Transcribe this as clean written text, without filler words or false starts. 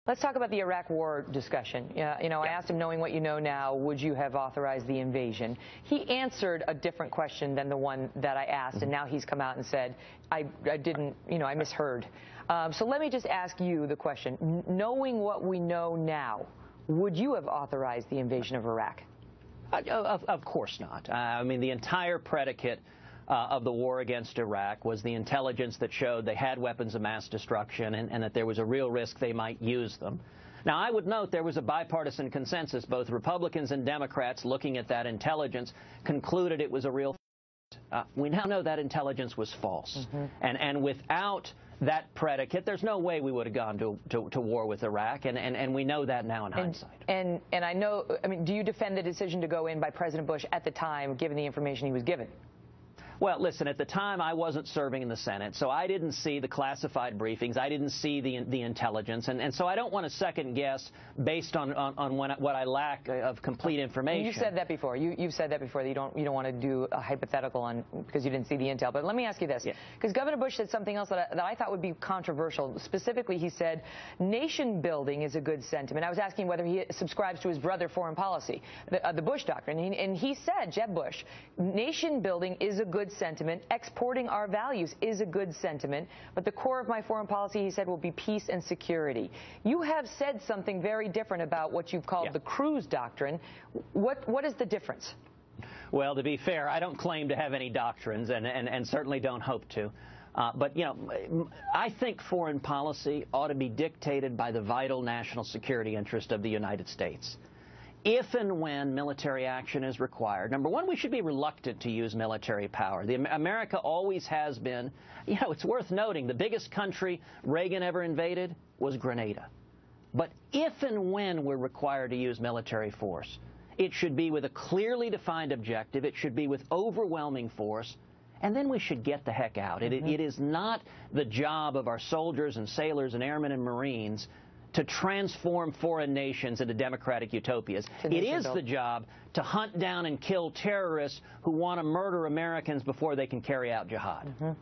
Let's talk about the Iraq war discussion. I asked him, knowing what you know now, would you have authorized the invasion? He answered a different question than the one that I asked, and now he's come out and said, I didn't, I misheard. So let me just ask you the question. Knowing what we know now, would you have authorized the invasion of Iraq? Of course not. I mean, the entire predicate of the war against Iraq was the intelligence that showed they had weapons of mass destruction and that there was a real risk they might use them. Now, I would note there was a bipartisan consensus. Both Republicans and Democrats, looking at that intelligence, concluded it was a real threat. We now know that intelligence was false. And without that predicate, there's no way we would have gone to war with Iraq, and we know that now in hindsight. And I know, do you defend the decision to go in by President Bush at the time, given the information he was given? Well, listen, at the time I wasn't serving in the Senate, so I didn't see the classified briefings. I didn't see the intelligence, and so I don't want to second guess based on what I lack of complete information. You said that before. You've said that before, that you don't want to do a hypothetical on because you didn't see the intel. But let me ask you this, because Governor Bush said something else that I thought would be controversial. Specifically, he said nation building is a good sentiment. I was asking whether he subscribes to his brother foreign policy, the Bush doctrine, and he said, Jeb Bush, nation building is a good sentiment. Exporting our values is a good sentiment. But the core of my foreign policy, he said, will be peace and security. You have said something very different about what you've called the Cruz doctrine. What is the difference? Well, to be fair, I don't claim to have any doctrines and certainly don't hope to. But, I think foreign policy ought to be dictated by the vital national security interest of the United States. If and when military action is required, number one, we should be reluctant to use military power. America always has been. It's worth noting the biggest country Reagan ever invaded was Grenada. But if and when we're required to use military force, it should be with a clearly defined objective. It should be with overwhelming force. And then we should get the heck out. It is not the job of our soldiers and sailors and airmen and Marines to transform foreign nations into democratic utopias. It is the job to hunt down and kill terrorists who want to murder Americans before they can carry out jihad.